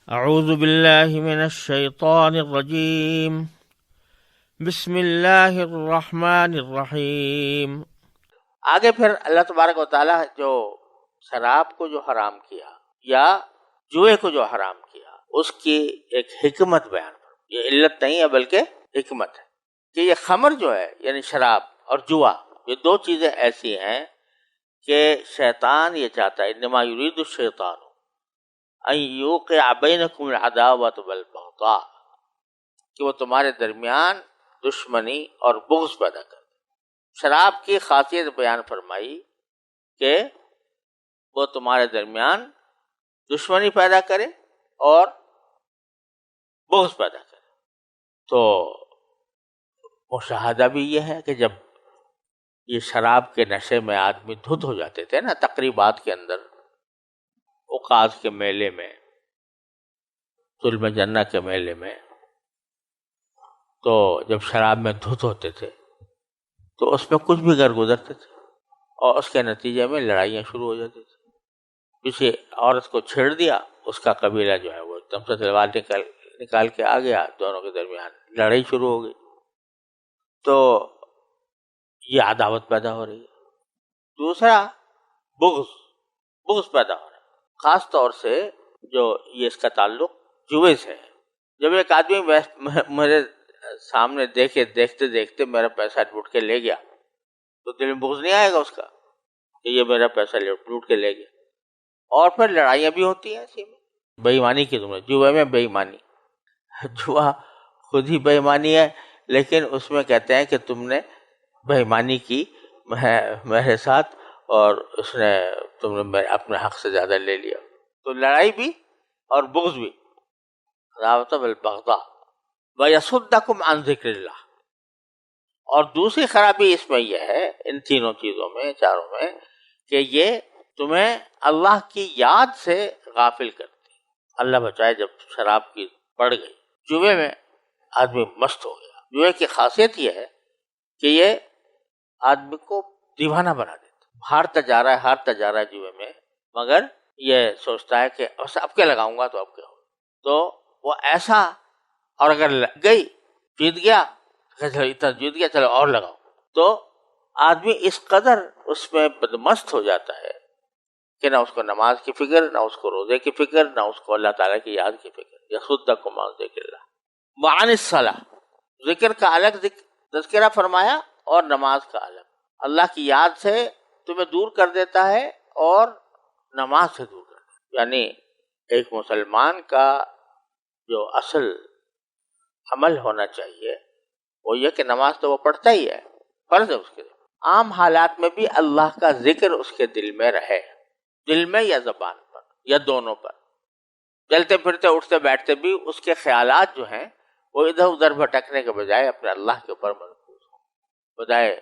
اعوذ باللہ من الشیطان الرجیم بسم اللہ الرحمن الرحیم۔ آگے پھر اللہ تبارک و تعالیٰ جو شراب کو جو حرام کیا یا جوئے کو جو حرام کیا اس کی ایک حکمت بیان کر، یہ علت نہیں ہے بلکہ حکمت ہے کہ یہ خمر جو ہے یعنی شراب اور جوا، یہ دو چیزیں ایسی ہیں کہ شیطان یہ چاہتا ہے، انما یرید الشیطان ان یوقع بینکم العداوۃ والبغضاء، کہ وہ تمہارے درمیان دشمنی اور بغض پیدا کر۔ شراب کی خاصیت بیان فرمائی کہ وہ تمہارے درمیان دشمنی پیدا کرے اور بغض پیدا کرے۔ تو مشاہدہ بھی یہ ہے کہ جب یہ شراب کے نشے میں آدمی دھت ہو جاتے تھے نا، تقریبات کے اندر، اوقاز کے میلے میں، ظلم جنہ کے میلے میں، تو جب شراب میں دھت ہوتے تھے تو اس میں کچھ بھی گزرتے تھے اور اس کے نتیجے میں لڑائیاں شروع ہو جاتی تھی۔ کسی عورت کو چھیڑ دیا، اس کا قبیلہ جو ہے وہ ایک دم سے تلوار نکال کے آ گیا، دونوں کے درمیان لڑائی شروع ہو گئی۔ تو یہ عداوت پیدا ہو رہی ہے۔ دوسرا بغض پیدا ہو رہا ہے، خاص طور سے جو یہ اس کا تعلق جوئے سے ہے۔ جب ایک آدمی میرے سامنے دیکھتے دیکھتے میرا پیسہ لوٹ کے لے گیا تو دل میں بغض نہیں آئے گا اس کا کہ یہ میرا پیسہ لوٹ کے لے گیا؟ اور پھر لڑائیاں بھی ہوتی ہیں اسی میں، بے ایمانی کی، تم نے جوئے میں بے ایمانی، جوا خود ہی بے ایمانی ہے، لیکن اس میں کہتے ہیں کہ تم نے بے ایمانی کی میرے ساتھ اور تم نے اپنے حق سے زیادہ لے لیا۔ تو لڑائی بھی اور بغض بھی، عداوۃ والبغضاء وَيَصُدَّكُمْ عَنْ ذِكْرِ اللَّهِ۔ اور دوسری خرابی اس میں یہ ہے، ان تینوں چیزوں میں، چاروں میں، کہ یہ تمہیں اللہ کی یاد سے غافل کرتی۔ اللہ بچائے جب شراب کی پڑ گئی، جوئے میں آدمی مست ہو گیا۔ جوئے کی خاصیت یہ ہے کہ یہ آدمی کو دیوانہ بنا دیتا، ہارتا جا رہا ہے جوئے میں، مگر یہ سوچتا ہے کہ اب کیا لگاؤں گا تو اب کیا ہوگا، تو وہ ایسا، اور اگر لگ گئی، جیت گیا، اتنا جیت گیا، چلو اور لگاؤ، تو آدمی اس قدر اس میں بدمست ہو جاتا ہے کہ نہ اس کو نماز کی فکر، نہ اس کو روزے کی فکر، نہ اس کو اللہ تعالیٰ کی یاد کی فکر۔ یصدکم عن ذکر اللہ وعن الصلاۃ، ذکر کا الگ تذکرہ فرمایا اور نماز کا الگ۔ اللہ کی یاد سے تمہیں دور کر دیتا ہے اور نماز سے دور کر دیتا ہے۔ یعنی ایک مسلمان کا جو اصل عمل ہونا چاہیے وہ یہ کہ نماز تو وہ پڑھتا ہی ہے، فرض ہے اس کے، عام حالات میں بھی اللہ کا ذکر اس کے دل میں رہے، دل میں یا زبان پر یا دونوں پر، چلتے پھرتے اٹھتے بیٹھتے بھی اس کے خیالات جو ہیں وہ ادھر ادھر بھٹکنے کے بجائے اپنے اللہ کے اوپر مرکوز ہوں، بجائے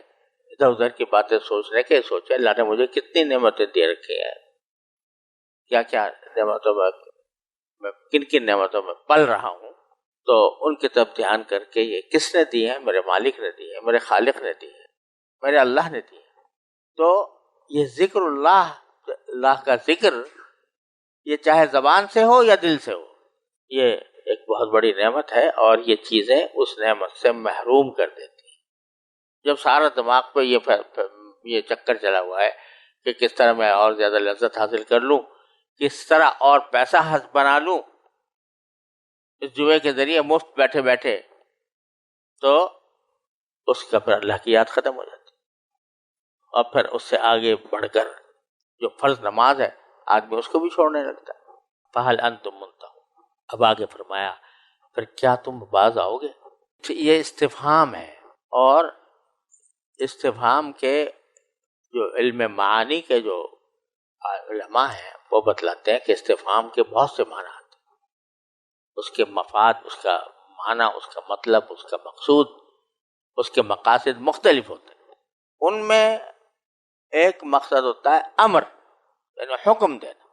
ادھر ادھر کی باتیں سوچنے کے سوچے اللہ نے مجھے کتنی نعمتیں دے رکھی ہیں، کیا کیا نعمتوں میں کن کن نعمتوں میں پل رہا ہوں، تو ان کی طرف دھیان کر کے یہ کس نے دی ہے؟ میرے مالک نے دی ہے، میرے خالق نے دی ہے، میرے اللہ نے دی ہے۔ تو یہ ذکر اللہ کا ذکر، یہ چاہے زبان سے ہو یا دل سے ہو، یہ ایک بہت بڑی نعمت ہے، اور یہ چیزیں اس نعمت سے محروم کر دیتی ہیں۔ جب سارا دماغ پہ یہ چکر چلا ہوا ہے کہ کس طرح میں اور زیادہ لذت حاصل کر لوں، کس طرح اور پیسہ بنا لوں اس جوئے کے ذریعے مفت بیٹھے بیٹھے، تو اس کا پھر اللہ کی یاد ختم ہو جاتی، اور پھر اس سے آگے بڑھ کر جو فرض نماز ہے آدمی اس کو بھی چھوڑنے لگتا ہے۔ فَهَلْ أَنْتُمْ مُنْتَهُونَ، اب آگے فرمایا پھر کیا تم باز آؤ گے؟ یہ استفہام ہے، اور استفہام کے جو علم معانی کے جو علماء ہیں وہ بتلاتے ہیں کہ استفہام کے بہت سے معنی ہیں، اس کے مفاد، اس کا معنی، اس کا مطلب، اس کا مقصود، اس کے مقاصد مختلف ہوتے ہیں۔ ان میں ایک مقصد ہوتا ہے امر، یعنی حکم دینا،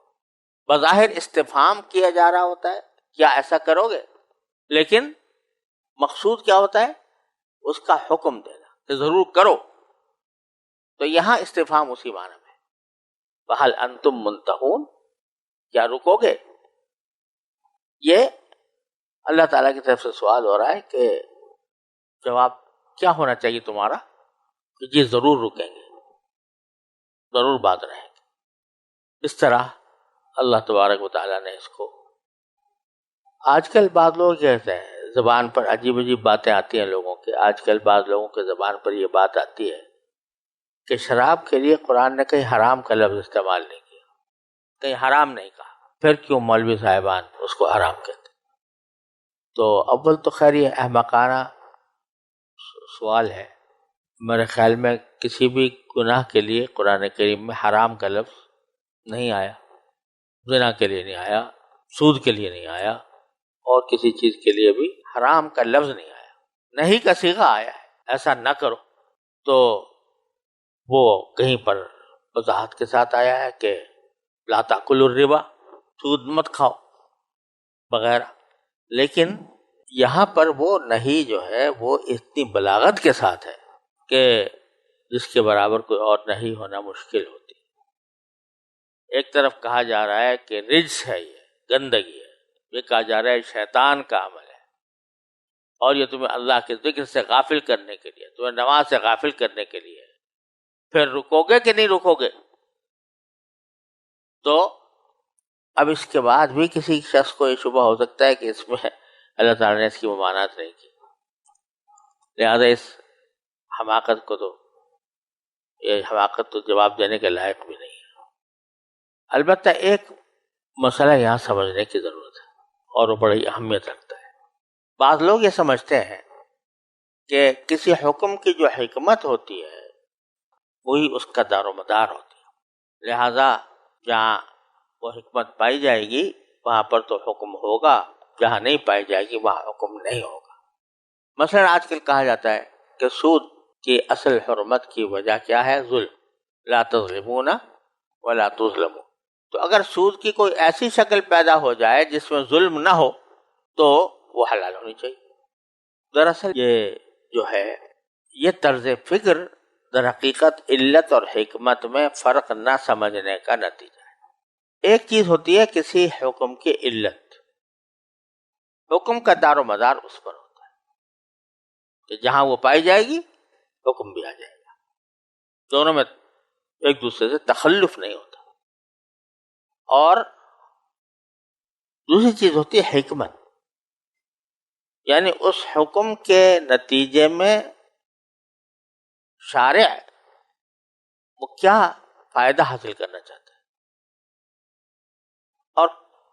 بظاہر استفہام کیا جا رہا ہوتا ہے کیا ایسا کرو گے، لیکن مقصود کیا ہوتا ہے؟ اس کا حکم دینا کہ ضرور کرو۔ تو یہاں استفہام اسی معنی میں، فَهَلْ أَنْتُمْ مُنْتَهُونَ، کیا رکو گے؟ یہ اللہ تعالیٰ کی طرف سے سوال ہو رہا ہے کہ جواب کیا ہونا چاہیے تمہارا کہ یہ ضرور رکیں گے، ضرور بات رہیں گے۔ اس طرح اللہ تبارک و تعالیٰ نے اس کو، آج کل بعض لوگ کہتے ہیں زبان پر عجیب عجیب باتیں آتی ہیں لوگوں کے، آج کل بعض لوگوں کے زبان پر یہ بات آتی ہے کہ شراب کے لیے قرآن نے کہیں حرام کا لفظ استعمال نہیں کیا، کہیں حرام نہیں کہا، پھر کیوں مولوی صاحبان اس کو حرام کہتے؟ تو اول تو خیر یہ احمقانہ سوال ہے۔ میرے خیال میں کسی بھی گناہ کے لیے قرآن کریم میں حرام کا لفظ نہیں آیا، زنا کے لیے نہیں آیا، سود کے لیے نہیں آیا، اور کسی چیز کے لیے بھی حرام کا لفظ نہیں آیا، نہیں کا صیغہ آیا ہے ایسا نہ کرو، تو وہ کہیں پر وضاحت کے ساتھ آیا ہے کہ لا تاکلوا الربا، سود مت کھاؤ وغیرہ، لیکن یہاں پر وہ نہیں جو ہے وہ اتنی بلاغت کے ساتھ ہے کہ جس کے برابر کوئی اور نہیں ہونا مشکل ہوتی۔ ایک طرف کہا جا رہا ہے کہ رجس ہے، یہ گندگی ہے، یہ کہا جا رہا ہے شیطان کا عمل ہے، اور یہ تمہیں اللہ کے ذکر سے غافل کرنے کے لیے، تمہیں نماز سے غافل کرنے کے لیے، پھر رکو گے کہ نہیں رکو گے؟ تو اب اس کے بعد بھی کسی شخص کو یہ شبہ ہو سکتا ہے کہ اس میں اللہ تعالیٰ نے اس کی ممانعت نہیں کی، لہذا اس حماقت کو تو، یہ حماقت تو جواب دینے کے لائق بھی نہیں ہے۔ البتہ ایک مسئلہ یہاں سمجھنے کی ضرورت ہے اور وہ بڑی اہمیت رکھتا ہے۔ بعض لوگ یہ سمجھتے ہیں کہ کسی حکم کی جو حکمت ہوتی ہے وہی اس کا دار و مدار ہوتی ہے، لہذا جہاں وہ حکمت پائی جائے گی وہاں پر تو حکم ہوگا، جہاں نہیں پائی جائے گی وہاں حکم نہیں ہوگا۔ مثلا آج کل کہا جاتا ہے کہ سود کی اصل حرمت کی وجہ کیا ہے؟ ظلم، لا تظلمون ولا تظلمون۔ تو اگر سود کی کوئی ایسی شکل پیدا ہو جائے جس میں ظلم نہ ہو تو وہ حلال ہونی چاہیے۔ دراصل یہ جو ہے یہ طرز فکر در حقیقت علت اور حکمت میں فرق نہ سمجھنے کا نتیجہ ہے۔ ایک چیز ہوتی ہے کسی حکم کی علت، حکم کا دار و مدار اس پر ہوتا ہے کہ جہاں وہ پائی جائے گی حکم بھی آ جائے گا، دونوں میں ایک دوسرے سے تخلف نہیں ہوتا۔ اور دوسری چیز ہوتی ہے حکمت، یعنی اس حکم کے نتیجے میں شارع وہ کیا فائدہ حاصل کرنا چاہتا ہے اور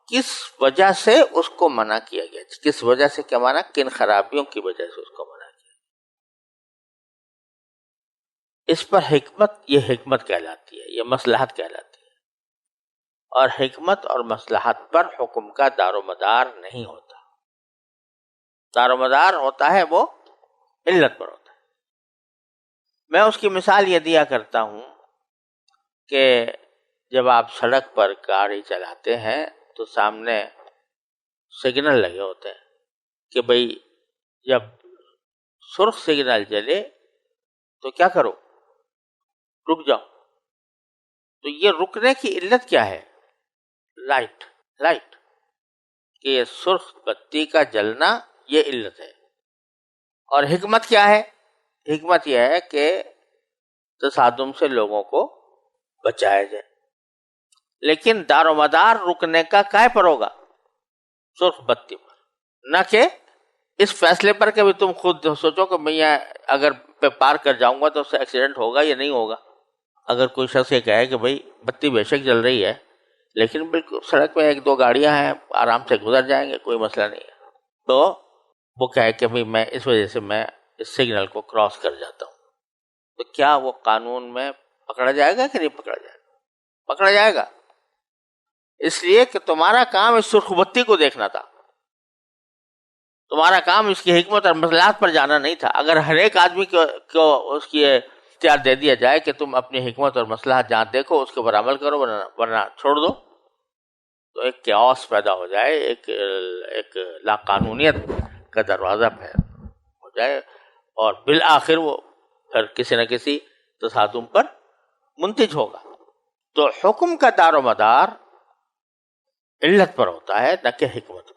کس وجہ سے اس کو منع کیا گیا، کس وجہ سے کیا مانا، کن خرابیوں کی وجہ سے اس کو منع کیا گیا، اس پر حکمت، یہ حکمت کہلاتی ہے، یہ مصلحت کہلاتی ہے۔ اور حکمت اور مصلحت پر حکم کا دار و مدار نہیں ہوتا، دار و مدار ہوتا ہے وہ علت پر ہوتا ہے۔ میں اس کی مثال یہ دیا کرتا ہوں کہ جب آپ سڑک پر گاڑی چلاتے ہیں تو سامنے سگنل لگے ہوتے ہیں کہ بھئی جب سرخ سگنل جلے تو کیا کرو، رک جاؤ۔ تو یہ رکنے کی علت کیا ہے؟ لائٹ، کہ یہ سرخ بتی کا جلنا یہ علت ہے۔ اور حکمت کیا ہے؟ حکمت یہ ہے کہ تصادم سے لوگوں کو بچایا جائے، لیکن دار و مدار رکنے کا کائے پر ہوگا؟ سرخ بتی پر، نہ کہ اس فیصلے پر کہ تم خود سوچو کہ میں اگر پہ پار کر جاؤں گا تو اس سے ایکسیڈنٹ ہوگا یا نہیں ہوگا۔ اگر کوئی شخص یہ کہے کہ بھئی بتی بے شک جل رہی ہے لیکن بالکل سڑک میں ایک دو گاڑیاں ہیں آرام سے گزر جائیں گے، کوئی مسئلہ نہیں ہے، تو وہ کہے کہ بھئی میں اس وجہ سے میں اس سگنل کو کراس کر جاتا ہوں، تو کیا وہ قانون میں پکڑا جائے گا کہ نہیں پکڑا جائے گا؟ پکڑا جائے گا، اس لیے کہ تمہارا کام اس سرخ بتی کو دیکھنا تھا، تمہارا کام اس کی حکمت اور مصلحت پر جانا نہیں تھا۔ اگر ہر ایک آدمی کو اس کی اختیار دے دیا جائے کہ تم اپنی حکمت اور مصلحت جہاں دیکھو اس کے اوپر عمل کرو ورنہ چھوڑ دو، تو ایک کیوس پیدا ہو جائے، ایک لاقانونیت کا دروازہ ہو جائے، اور بالآخر وہ پھر کسی نہ کسی تصادم پر منتج ہوگا۔ تو حکم کا دار و مدار علت پر ہوتا ہے نہ کہ حکمت پر۔